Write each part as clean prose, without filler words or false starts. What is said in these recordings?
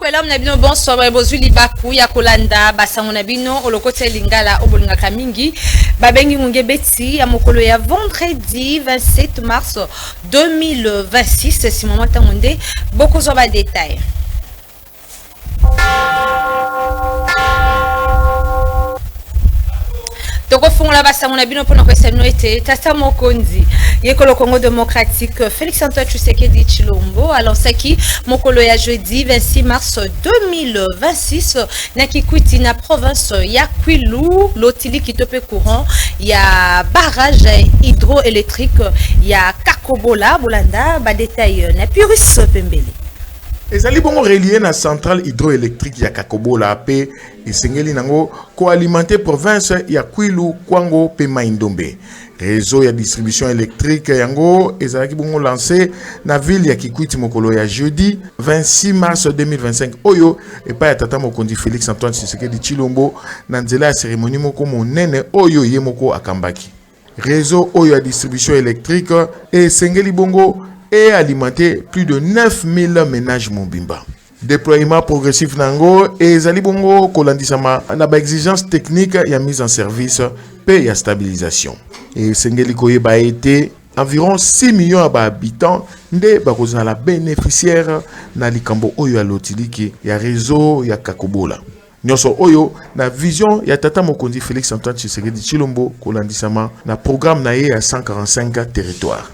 Kwela mnabino bonsoir bozwi libaku ya kolanda basango nabino olokote lingala obolinga kamingi babengi ngunge beti ya mokolo ya vendredi 27 mars 2026 si moment tangonde beaucoup zo ba détail. Toko fongola basango nabino pona kwesa noite tata mokonzi yekolo Congo démocratique Félix Antoine Tshisekedi Tshilombo alansaki mokolo ya jeudi 26 mars 2026 na Kikwiti na province ya Kwilu lotili kitope courant ya barrage hydroélectrique ya Kakobola Bolanda ba détail na Puris Pembele. Ezali bongo relié na centrale hydroélectrique ya Kakobola pe esengeli nango ko alimenter province ya Kwilu Kwango pe Maindombe. Réseau ya distribution électrique yango ezalaki bongo lancé na ville ya Kikwiti mokolo ya jeudi 26 mars 2025 oyo epa ya tata mokonzi Félix Antoine Tshisekedi Tshilombo na nzela ya cérémonie moko monene oyo ye moko akambaki. Réseau oyo ya distribution électrique esengeli bongo et alimenter plus de 9000 ménages mobimba. Déploiement progressif nango et ezali bongo kolandisama na ba exigence technique ya mise en service pe ya stabilisation. Et sengeli koyeba été environ 6 millions d'habitants nde bakozala bénéficiaires na likambo oyo ya lotiliki ya réseau ya Kakobola. Nyonso oyo na vision ya tata mokonzi Félix Antoine Tshisekedi Tshilombo kolandisama na programme na ye ya 145 territoires.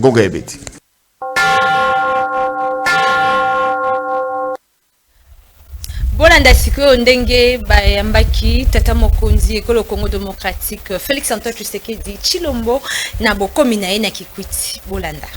Ngonga ebeti. Bolanda siko ndenge bayambaki tata mokonzi ekolo Congo démocratique Félix Antoine Tshisekedi Tshilombo na bokomi na ye na Kikwiti Bolanda.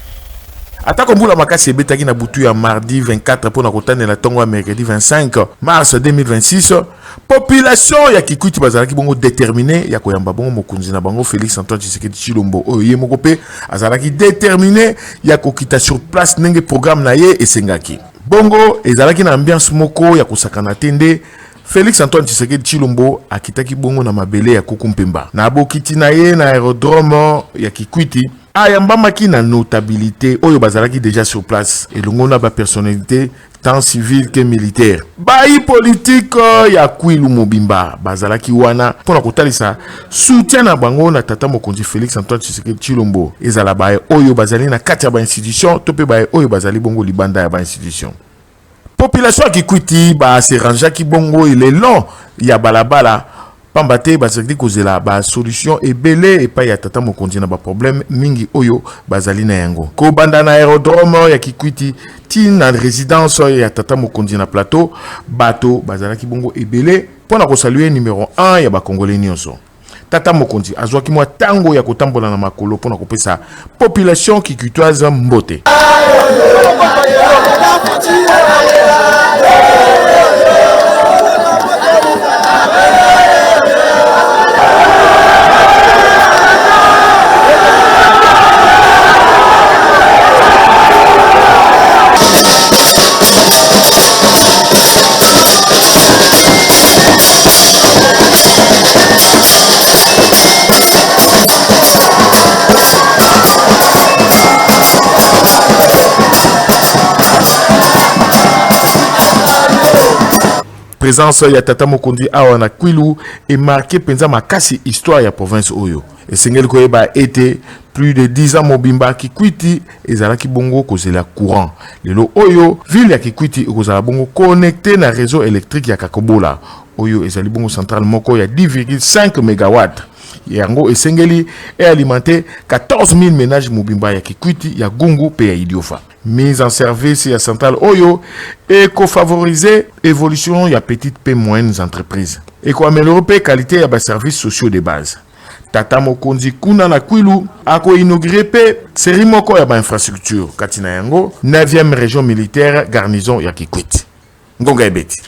Atako mbula makasi ebetaki na butu ya mardi 24 pona kotanela tongo ya mercredi 25 mars 2026 population ya Kikwiti bazalaki bongo déterminé ya koyamba bongo mokonzi na bango Félix Antoine Tshisekedi Tshilombo oyo ye moko pe azalaki déterminé ya kokita sur place ndenge programme na ye esengaki. Bongo ezalaki na ambiance moko ya kosakana tende Félix Antoine Tshisekedi Tshilombo akitaki bongo na mabele ya Kukumpemba na bokiti na ye na aérodrome ya Kikwiti ayambamaki na notabilité oyo bazalaki déjà sur place elongo na ba personnalité tant civile que militaire bayi politique ya Kwilu mobimba bazalaki wana pona kotalisa soutien na bango na tata mokonzi Félix Antoine Tshisekedi Tshilombo ezala baye oyo bazali na kati ya ba institution to pe baye oyo bazali bongo libanda ya ba institution. Population ya Kikwiti ba se ranjaki bongo ile long ya balabala pambate bazali kozela ba solution ebele epa ya tata mokonzi na ba problème mingi oyo bazali na yango. Ko banda na aérodrome ya Kikwiti ti na résidence ya tata mokonzi na plateau bato bazalaki bongo ebele pona ko saluer numéro 1 ya ba congolais nyonso. Tata mokonzi azwaki mwa tango ya kotambola na makolo pona kopesa population kikwitoise mbote. Présence ya tata mokonzi awa na Kwilu est marquée penza makasi histoire ya province oyo. Esengeli koyeba été plus de 10 ans mobimba Kikwiti ezalaki bongo kozela courant. Lelo oyo ville ya Kikwiti ekozala bongo connecté na réseau électrique ya Kakobola. Oyo ezali bongo centrale moko ya 10,5 MW. Yango esengeli est alimenté 14 000 ménages mobimba ya Kikwiti ya Gungu pe ya Idiofa. Mise en service ya centrale oyo et co-favoriser évolution ya petites et moyennes entreprises et co-améliorer qualité ya ba services sociaux de base. Tata mokonzi kuna na Kwilu ako inauguré pe série moko ya ba infrastructure katina yango 9e région militaire garnison ya Kikwiti. Ngonga ebeti.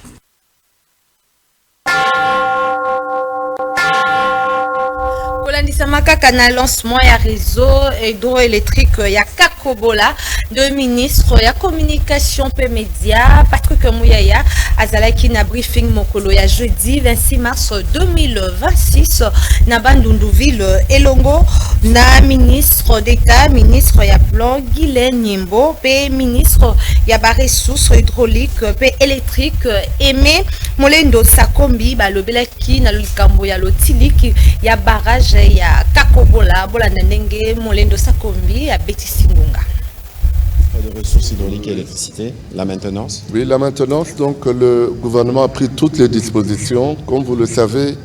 Kolandisa makaka na lancement ya réseau hydroélectrique ya Kakobola, de ministre ya communication pe média Patrick Mouyaya azalaki na briefing mokolo ya jeudi 26 mars 2026 na Bandunduville elongo na ministre d'État, ministre ya plan Guylaine Nyimbo pe ministre ya ba ressources hydrauliques pe électriques Aimé Molendo Sakombi balobelaki na likambo ya lotiliki ya barrage ya Kakobola bolanda ndenge Molendo Sakombi ya Betty Ngunga. De ressources hydrauliques et électricité, la maintenance. Oui, la maintenance, donc le gouvernement a pris toutes les dispositions. Comme vous le savez,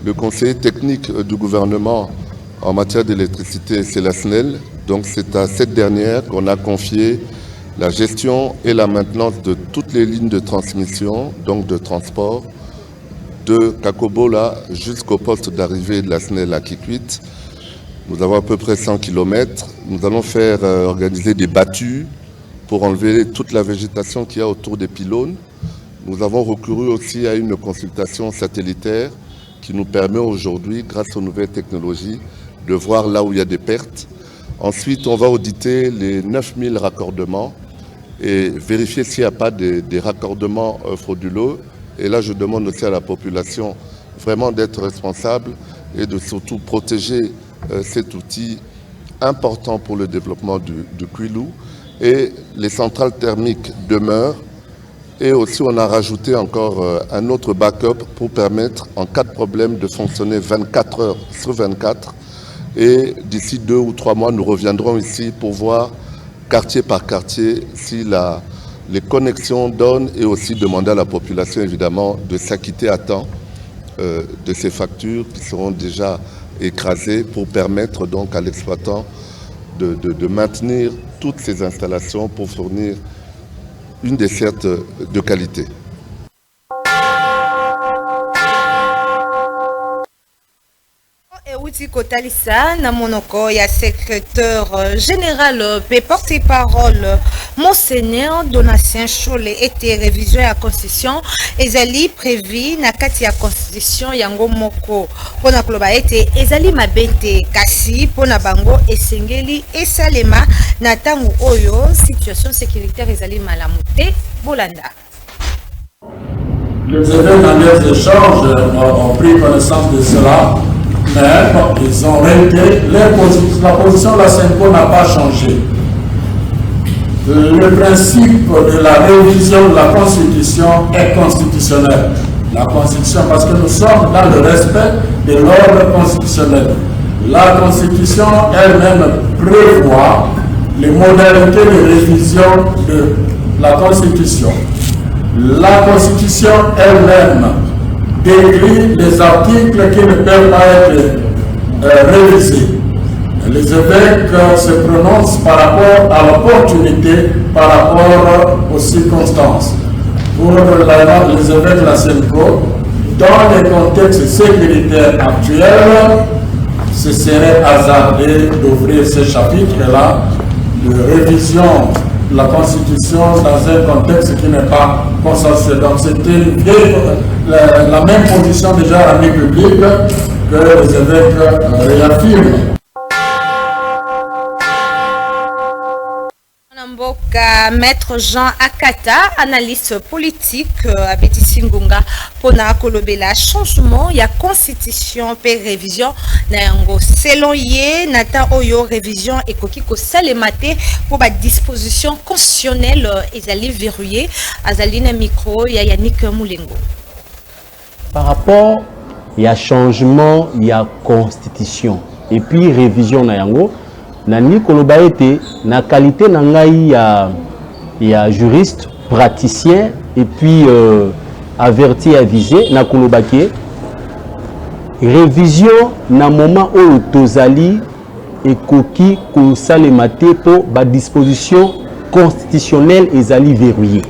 le conseiller technique du gouvernement en matière d'électricité, c'est la SNEL. Donc c'est à cette dernière qu'on a confié la gestion et la maintenance de toutes les lignes de transmission, donc de transport, de Kakobola jusqu'au poste d'arrivée de la SNEL à Kikwit. Nous avons à peu près 100 km. Nous allons faire organiser des battues pour enlever toute la végétation qu'il y a autour des pylônes. Nous avons recouru aussi à une consultation satellitaire qui nous permet aujourd'hui, grâce aux nouvelles technologies, de voir là où il y a des pertes. Ensuite, on va auditer les 9000 raccordements et vérifier s'il n'y a pas des raccordements frauduleux. Et là, je demande aussi à la population vraiment d'être responsable et de surtout protéger cet outil important pour le développement du Kwilu. Et les centrales thermiques demeurent. Et aussi, on a rajouté encore un autre backup pour permettre, en cas de problème, de fonctionner 24 heures sur 24. Et d'ici 2 ou 3 mois, nous reviendrons ici pour voir quartier par quartier si les connexions donnent et aussi demander à la population, évidemment, de s'acquitter à temps de ces factures qui seront déjà écrasées pour permettre donc à l'exploitant de maintenir toutes ces installations pour fournir une desserte de qualité. Euti Kotalisa na monoko ya secrétaire général pe porte-parole Monseigneur Donatien Cholet était révision ya constitution ezali prévu na kati ya constitution yango moko pona kloba ete ezali mabete kasi pona bango esengeli esalema na tangu oyo situation sécuritaire ezali malamu te bolanda. Les évêques dans les échanges ont pris connaissance de cela. Mais ils ont réité, la position de la SENCO n'a pas changé. Le principe de la révision de la Constitution est constitutionnel. La Constitution, parce que nous sommes dans le respect de l'ordre constitutionnel. La Constitution elle-même prévoit les modalités de révision de la Constitution. La Constitution elle-même décrit les articles qui ne peuvent pas être révisés. Les évêques se prononcent par rapport à l'opportunité, par rapport aux circonstances. Pour les évêques de la SENCO, dans les contextes sécuritaires actuels, ce serait hasardé d'ouvrir ce chapitre-là de révision de la Constitution dans un contexte qui n'est pas consensuel. Donc c'était la même position déjà à la publique que les évêques réaffirment. Maître Jean Akata, analyste politique à Betty Ngunga, pona kolobela changement ya constitution pe révision na yango selon ye nata oyo révision ekoki ko salemate pour ba disposition constitutionnelle ezali verrouillé azali na micro ya Yannick Moulengo. Par rapport ya changement ya constitution et puis révision na yango nani koloba ete na qualité na ngai ya juriste praticien et puis averti avisé na koloba ke révision na moment où tozali ekoki ko salemate po ba disposition constitutionnelle ezali verrouillé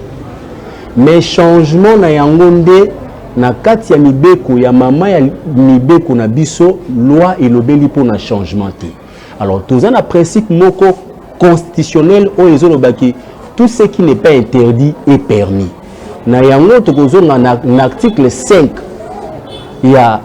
mais changement na yango nde na kati ya mibeko ya mama ya mibeko na biso loi elobeli po na changement te. Alors, tout un principe moko constitutionnel au ezolobaki tout ce qui n'est pas interdit est permis. Na yango tokozo na article 5 il y a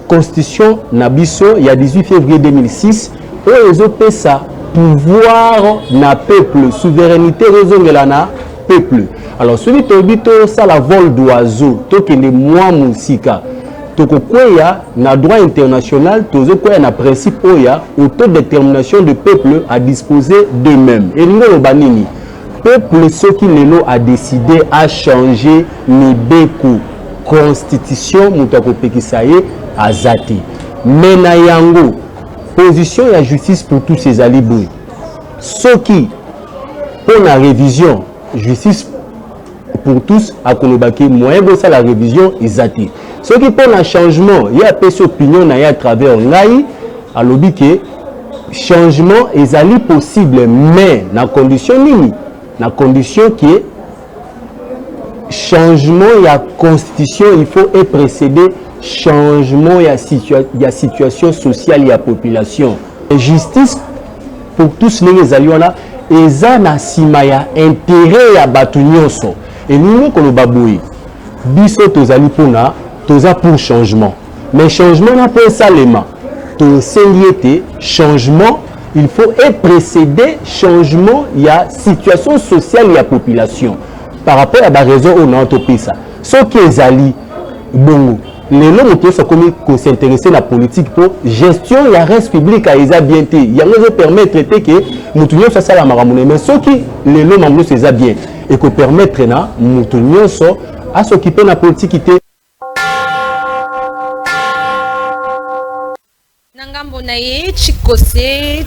constitution na biso il y a 18 février 2006 au ezopesa pouvoir na peuple, souveraineté rezongela na peuple. Alors celui tobito ça la vol d'oiseau, to que les moi musika. Toko kweya na droit international, tozo kweya na principe oya autodétermination du peuple à disposer d'eux-mêmes. Et nous banini. Peuple ce qui lelo a décidé à changer Mibeko constitution mutako pekisaye azati. Mena yango position la justice pour tous ces alibouis. Ce qui pour la révision justice pour tous à Kolobaki moyen de ça la révision izati. Ce qui pour le changement, il y a des opinions à travers l'AI, à l'objet changement est possible, mais dans condition limite, dans condition qui est changement, il y a constitution, il faut être précédé changement, il y a situation sociale, il y a population. Et justice pour tous les alliés, et ça n'a pas intérêt à battre. Et nous, comme nous baboué, biso tozali pona toza pour changement. Mais changement n'a pas seulement. To seliété changement, il faut être précédé changement, il y a situation sociale, il y a population. Par rapport à la raison où on a topé ça. Ce qui est ali bon, les gens qui sont s'intéresser à la politique pour gestion, il y a reste public à isa bien té. Il y a nous permettre traiter que nous tenions ça la maramone. Mais ce qui les gens mamlou c'est bien et que permettre na nous tenions ça à s'occuper de la politique qui Nambonaye, Chikose,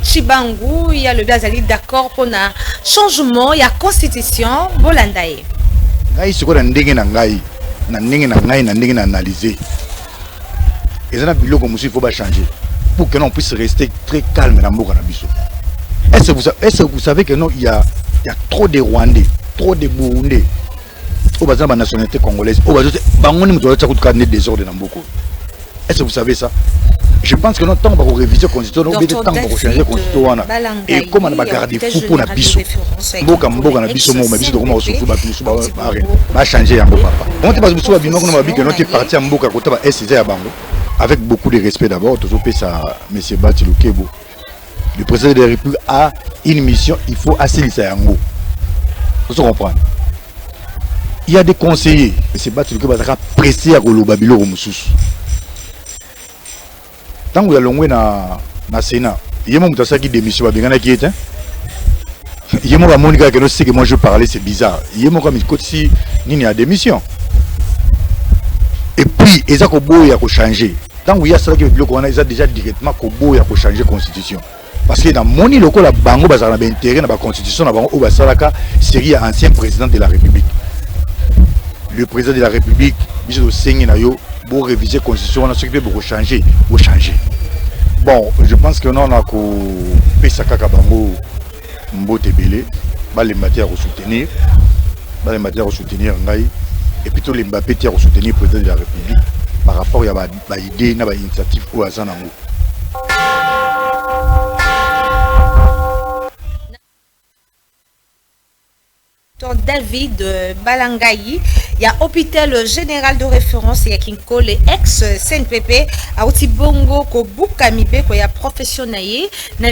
Chibangu, il y a le Blazali d'accord pour un changement, il y a constitution, Bolandaye. Ngai siko na ndenge na ngai na analyser. Et ça na biloko musu il faut pas changer pour que l'on puisse rester très calme dans mboka na biso. Est-ce que vous savez que non il y a trop de Rwandais, trop de Burundais au bazin ba nationalité congolaise, au bazin bangoni muto tsa kutuka ne désordre na mboko. Est-ce que vous savez ça? Je pense que notre temps pour réviser la constitution, nous avons temps pour changer la constitution. Et comment on va garder fou pour la biso. Mboka na biso mo, mais biso de comment on se fout ba biso ba changer yango papa. On te passe biso ba bino qu'on va dire que notre parti mboka kota ba SCZ ya bango. Avec beaucoup de respect d'abord, toujours ça monsieur Bati Lukebo. Le président de la République a une mission, il faut assainir yango. Vous comprenez? Il y a des conseillers, monsieur Bati Lukebo va pressé à Koloba Biloko Mususu. Tant que vous allez na Sénat, il y a mon qui démission, qui est il y a mon Monica qui sait que moi je parlais, c'est bizarre. Il y a mon comme si il a démission. Et puis, il y a un changer. Tant qu'il y a ça qui est déjà directement qu'il y a changer la constitution. Parce que dans mon île, la bango a intérêt dans la constitution, c'est ancien président de la République. Le président de la République, il y pour réviser la constitution, on a s'occupé pour changer. Bon, je pense que nous on a fait ça Bango Mbote Belé, les matières à soutenir, et plutôt les Mbappé à soutenir le président de la République par rapport à l'idée, à l'initiative au Azanango. David Balangayi, il y a hôpital général de référence, il y a Kinko, les ex-CNPP, à Otibongo, Kobuka Mibe, il y a professionnel, na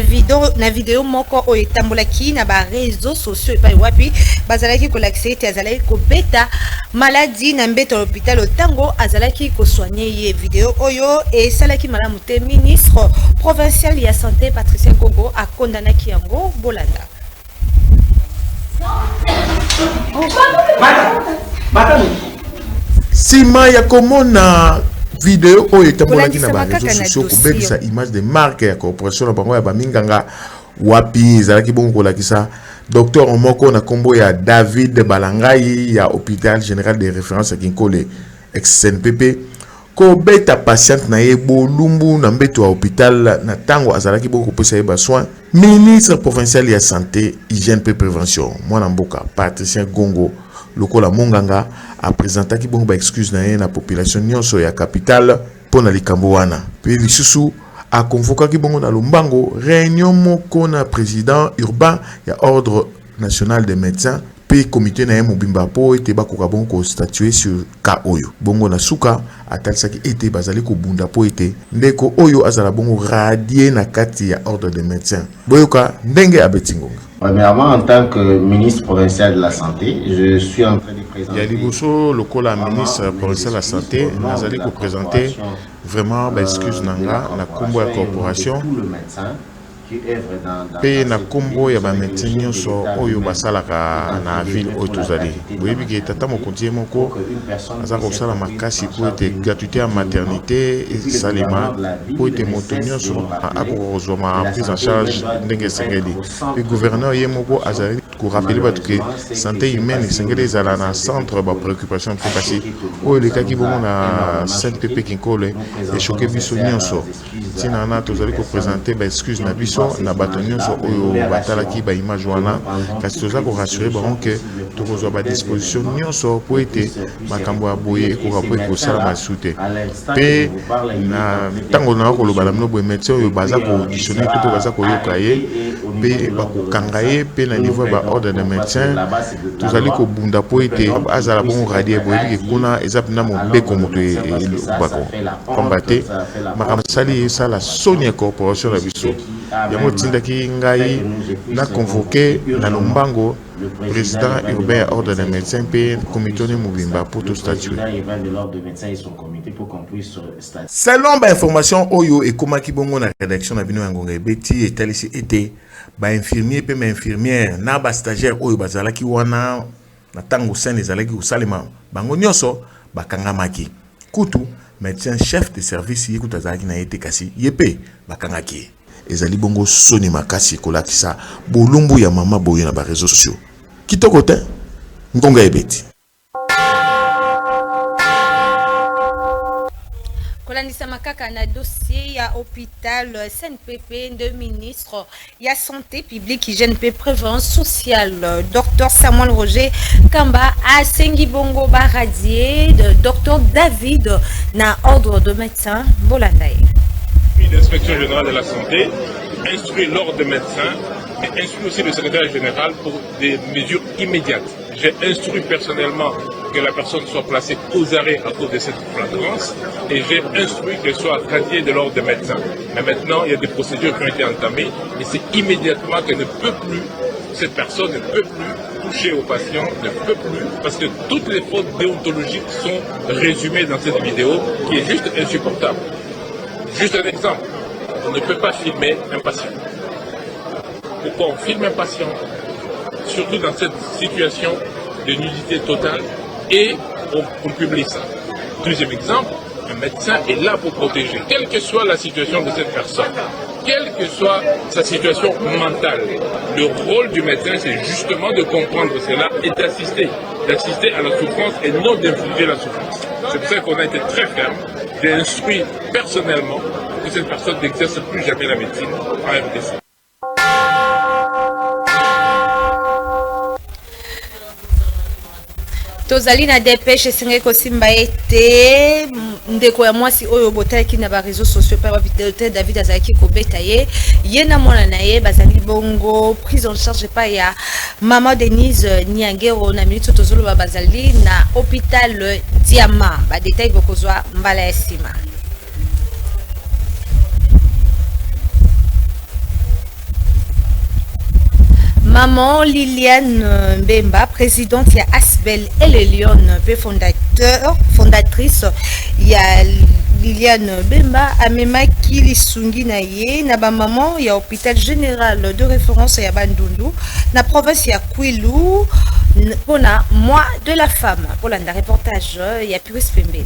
vidéo moko o etambolaki na ba réseaux sociaux et pas wapi, bazalaki ko l'accès te azalaki ko beta maladie na mbeta hôpital au tango azalaki ko soigner ye vidéo oyo et salaki malamu te ministre provincial ya santé Patricia Congo a condamné Kiango Bolanda. Sima ya komona vidéo oyo etambolaki na ba réseaux sociaux ko bekisa image de marque ya corporation na bango ya baminganga wapi ezalaki bongo kolakisa docteur omoko na kombo ya David Balangayi ya hôpital général de référence ya Kinkole ex-CNPP ko beta patiente na ye bolumbu na mbeto ya hôpital na tango azalaki bongo kopesa ye ba soin. Ministre provincial ya santé hygiène et prévention mwana mboka Patricien Gongo lokola monganga a présentaki bongo ba excuse na ye na population nyonso ya capitale pona likambo wana. Puis lisusu a convoqué bongo na Lumbango réunion moko na président urbain ya ordre national des médecins pe comité na mobimba po ete bakoka bongo ko statuer sur ka oyo bongo na suka atalisaki ete bazali ko bunda po ete ndeko oyo azala bongo radié na kati ya ordre des médecins boyoka ndenge abetingonga. Premièrement, en tant que ministre provincial de la santé, je suis en train de présenter. Il y a liboso lokola ministre provincial de la santé nazali ko présenter vraiment excuse nanga na kombo ya corporation pe na kombo ya ba médecin nyonso oyo basalaka na ville oyo tozali boyebi ke tata mokonzi moko aza kosala makasi po ete gratuité ya maternité esalema po ete moto nyonso akozwama en prise en charge ndenge esengeli pe gouverneur ye moko azali korapele bato ke santé humaine esengeli ezala na centre bapréoccupation mpe kasi oyo elekaki bongo na Saint-Pepe Kinkole echoke biso nyonso ntina wana tozali kopresente baexcuse na biso na bato nyonso oyo batalaki baimage wana kasi toza korassure bango ke tokozwa badisposition nyonso po ete makambo ya boye ekoka po ekosala masu te mpe na ntango na koloba na bino boye médecin oyo baza koauditionne mpe to baza koyoka ye mpe bakokanga ye mpe na niveau ya baordre de médecin tozali kobunda po ete azala bongo radie boyebi ke kuna eza mpena mobeko moto elobako komba te makambo esali esala soni ya corporation na biso yango tindaki ngai na convoqué na lombango président urbain ya ordre des médecins mpe comité ne mobimba pour tout statuer. Selon information oyo ekomaki bongo na rédaction na bino ya ngonga ebeti etalisi ete infirmier pe infirmière na stagiaire oyo bazalaki wana na tango sene ezalaki kosalema bango nyonso bakangamaki kutu médecin chef de service ye kutazalaki na ete kasi yepe bakangaki ezali bongo soni makasi kolakisa bolumbu ya mama boye na ba réseaux sociaux kitoko te ngonga ebeti kolandisa makaka na dossier ya hôpital Saint-Pepe de ministre ya santé publique hygiène pe prévoyance sociale Dr Samuel Roger Kamba asengi bongo ba radié de Dr David na ordre de médecins Bolandaye. L'inspection générale de la santé instruit l'ordre des médecins et instruit aussi le secrétaire général pour des mesures immédiates. J'ai instruit personnellement que la personne soit placée aux arrêts à cause de cette flagrance et j'ai instruit qu'elle soit radiée de l'ordre des médecins. Mais maintenant, il y a des procédures qui ont été entamées et c'est immédiatement qu'elle ne peut plus, cette personne ne peut plus toucher aux patients, ne peut plus, parce que toutes les fautes déontologiques sont résumées dans cette vidéo qui est juste insupportable. Juste un exemple, on ne peut pas filmer un patient. Pourquoi on filme un patient, surtout dans cette situation de nudité totale, et on publie ça. Deuxième exemple, un médecin est là pour protéger, quelle que soit la situation de cette personne, quelle que soit sa situation mentale. Le rôle du médecin, c'est justement de comprendre cela et d'assister à la souffrance et non d'infliger la souffrance. C'est pour ça qu'on a été très ferme, j'ai instruit personnellement que cette personne n'exerce plus jamais la médecine en RDC. tozali na dépêche esengeli kosimba ete ndeko ya mwasi oyo botalaki na ba réseaux sociaux pa Dr David azalaki kobeta ye na mwana na ye bazali bongo prise en charge pa ya mama Denise Niangero na minute tozoloba bazali na hôpital Diamant ba détail bokozwa mbala ya sima. Maman Liliane Mbemba, présidente ya Asbel et le Lyon, fondatrice ya Liliane Mbemba, amemaki lisungi na ye na ba maman ya hôpital général de référence ya Bandundu na province ya Kwilu pour na mois de la femme. Pour la reportage ya Pius Pembele.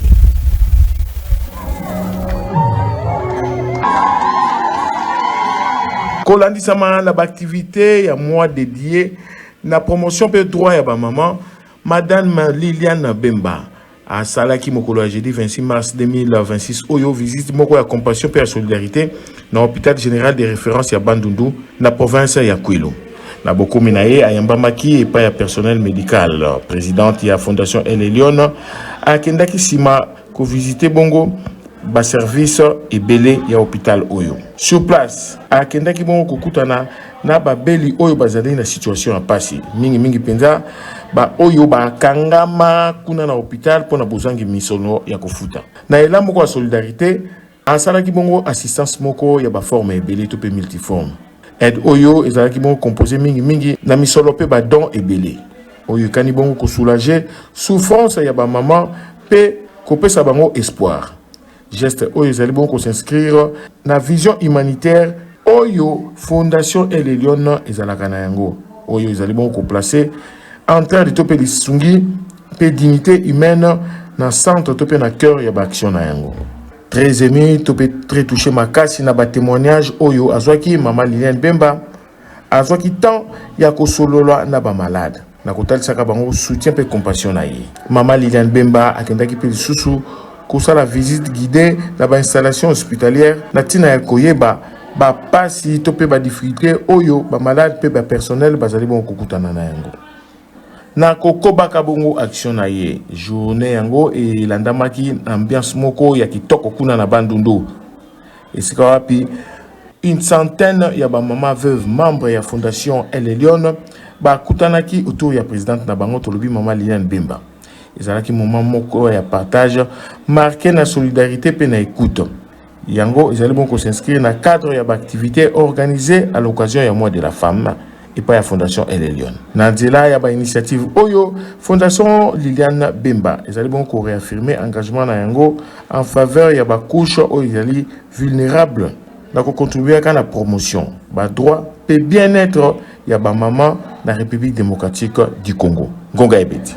kolandisama na activité ya mois dédié na promotion pe droit ya ba maman madame Liliane Bemba a salaki mokolo ya jeudi 26 mars 2026 oyo visite moko ya compassion pe ya solidarité na hôpital général de référence ya Bandundu na province ya Kwilu na bokomi na ye ayambamaki epai ya personnel médical présidente ya fondation El Lyon akendaki sima ko visiter bongo ba service ebele ya hôpital oyo. Sur place, akendaki bongo kokutana na ba beli oyo bazali na situation ya pasi. Mingi penza ba oyo ba kangama kuna na hôpital pona bozangi misono ya kofuta. Na elamu kwa solidarité, asalaki bongo assistance moko ya ba forme ebele to pe multiforme. Aide oyo ezalaki bongo composé mingi na misolo pe ba don ebele. Oyo kani bongo ko soulager souffrance ya ba maman pe kopesa bango espoir. Geste oyo ezali bongo ko s'inscrire na vision humanitaire oyo Fondation El Elyon ezalaka na yango. Oyo ezali bongo ko placer en train de tope lisungi pe dignité humaine na centre tope na cœur ya ba action na yango. Très aimé, tope très touché makasi na ba témoignage oyo azwaki Maman Liliane Bemba azwaki tant ya ko solola na ba malade. Na kotalisaka bango soutien pe compassion na ye. Maman Liliane Bemba akendaki pe lisusu kosala visite guidée na ba installation hospitalière na tina ya koyeba ba pasi to pe ba difficulté oyo ba malade pe ba personnel bazali bon kokutana na yango. Na kokobaka bongo action na ye journée yango e landamaki ambiance moko ya kitoko kuna na Bandundu. Esika wapi une centaine ya ba maman veuve membre ya Fondation El Elyon ba kutanaki autour ya présidente na bango tolobi Maman Liliane Bemba. Ezalaki moment moko ya partage marqué na solidarité pe na écoute. Yango ezali bon ko s'inscrire na cadre ya activité organisée à l'occasion ya mois de la femme et pas ya Fondation El Elyon. Na nzela ya ba initiative oyo Fondation Liliane Bemba ezali bon ko réaffirmer engagement na yango en faveur ya ba couche oyo ezali vulnérable na ko contribuer à la promotion ba droit pe bien-être ya ba maman na République démocratique du Congo. Ngonga Ebeti.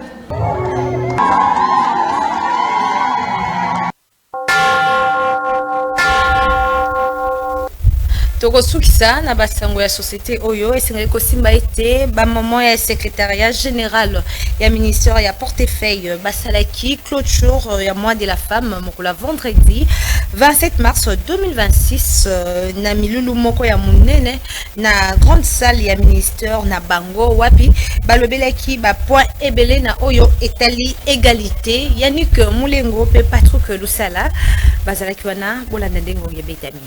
Tokosukisa na basango ya société oyo esengeli kosimba ete ba moment ya secrétariat général ya ministère ya portefeuille basalaki clôture ya mois de la femme mokula vendredi 27 mars 2026 na milulu moko ya munene na grande salle ya ministère na bango wapi balobelaki ba point ebele na oyo etali égalité Yannick Moulengo pe Patrick Lusala bazalaki wana bolanda ndengo ya betami.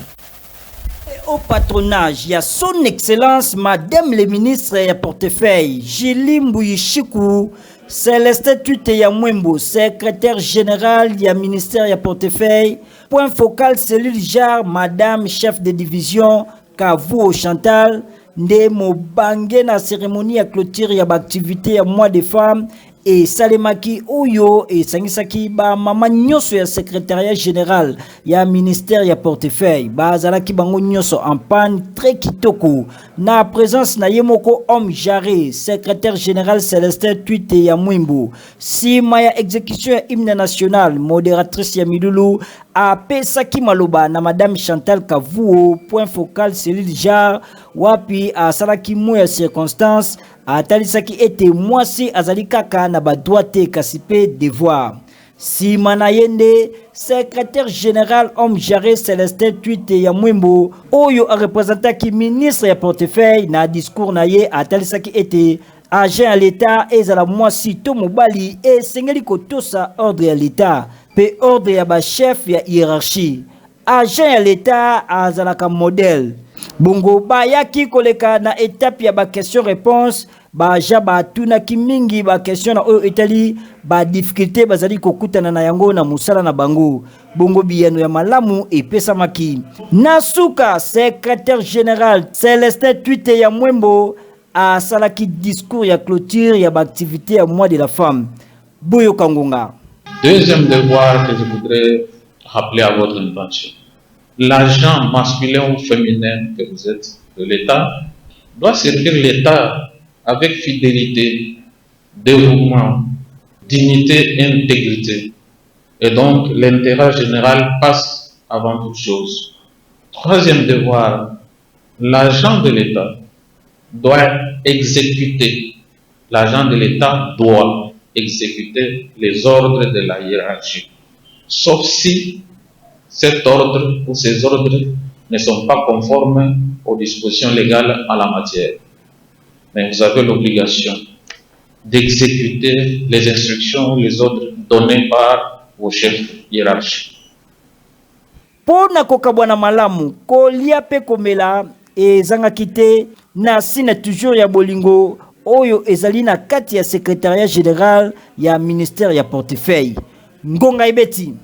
Au patronage, il y a son excellence, Madame le ministre et portefeuille, Julie Mbouyichikou, Célestin Tuteya Mwembo, secrétaire général du ministère et portefeuille, point focal cellule JAR, Madame chef de division, Kavou Chantal, Ndemo Bangé na cérémonie à clôture et activité à mois de femmes, et Salemaki Oyo et Sangisaki ba mama nyoso ya secrétariat général ya ministère ya portefeuille ba zalaki bango nyoso en panne très kitoko na présence na yemoko homme jaré secrétaire général Célestin Tuite ya Mwimbu si maya exécution hymne national modératrice ya Milulu a pesaki maloba na madame Chantal Kavuo point focal cellule jar wapi a salaki mo ya circonstance atalisaki ete mwasi azali kaka na ba droite kasipe devoir si manayende secrétaire général homme jaré Célestin Tuite ya Mwimbo oyo a représentaki ministre ya portefeuille na discours na ye atalisaki ete agent à l'état ezala mwasi to mobali e sengeli kotosa ordre ya l'état pe ordre ya ba chef ya hiérarchie agent à l'état azalaka modèle bongo bayaki koleka na étape ya ba question réponse ba jaba tuna kimingi ba question na oyo etali ba difficulté bazali kokutana na yango na musala na bango bongo biyano ya malamu epesa maki nasuka secrétaire général Célestin Tuite ya Mwembo a salaki discours ya clôture ya ba activité à mois de la femme Boyo Kangonga. Deuxième devoir que je voudrais rappeler à votre attention. L'agent masculin ou féminin que vous êtes de l'État doit servir l'État avec fidélité, dévouement, dignité et intégrité. Et donc, l'intérêt général passe avant toute chose. Troisième devoir, l'agent de l'État doit exécuter. L'agent de l'État doit exécuter les ordres de la hiérarchie. Sauf si cet ordre ou ces ordres ne sont pas conformes aux dispositions légales en la matière. Mais vous avez l'obligation d'exécuter les instructions ou les ordres donnés par vos chefs hiérarchiques. pona kokabwana malamu kolia pe komela ezangaki te na sina toujours ya bolingo oyo ezali na kati ya secrétariat général ya ministère ya portefeuille ngonga ibeti.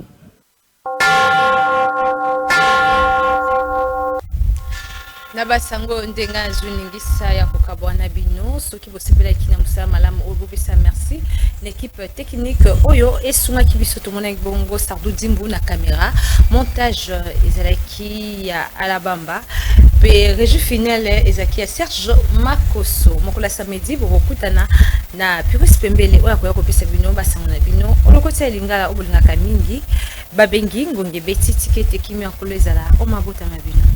Nabasango ndenga zuningisa ya kokabwana bino soki bosebela kina musala malamu obobisa merci l'équipe technique oyo esunga kibiso to mona bongo Sardou Dimbu na caméra montage ezalaki ya Alabamba pe régie finale ezaki ya Serge Makoso mokola samedi bokutana na Pyrus Pembele oya koya kopesa bino basango na bino olokota elingala obolingaka mingi babengi ngonge beti tikete kimi akolo ezala o mabota mabino.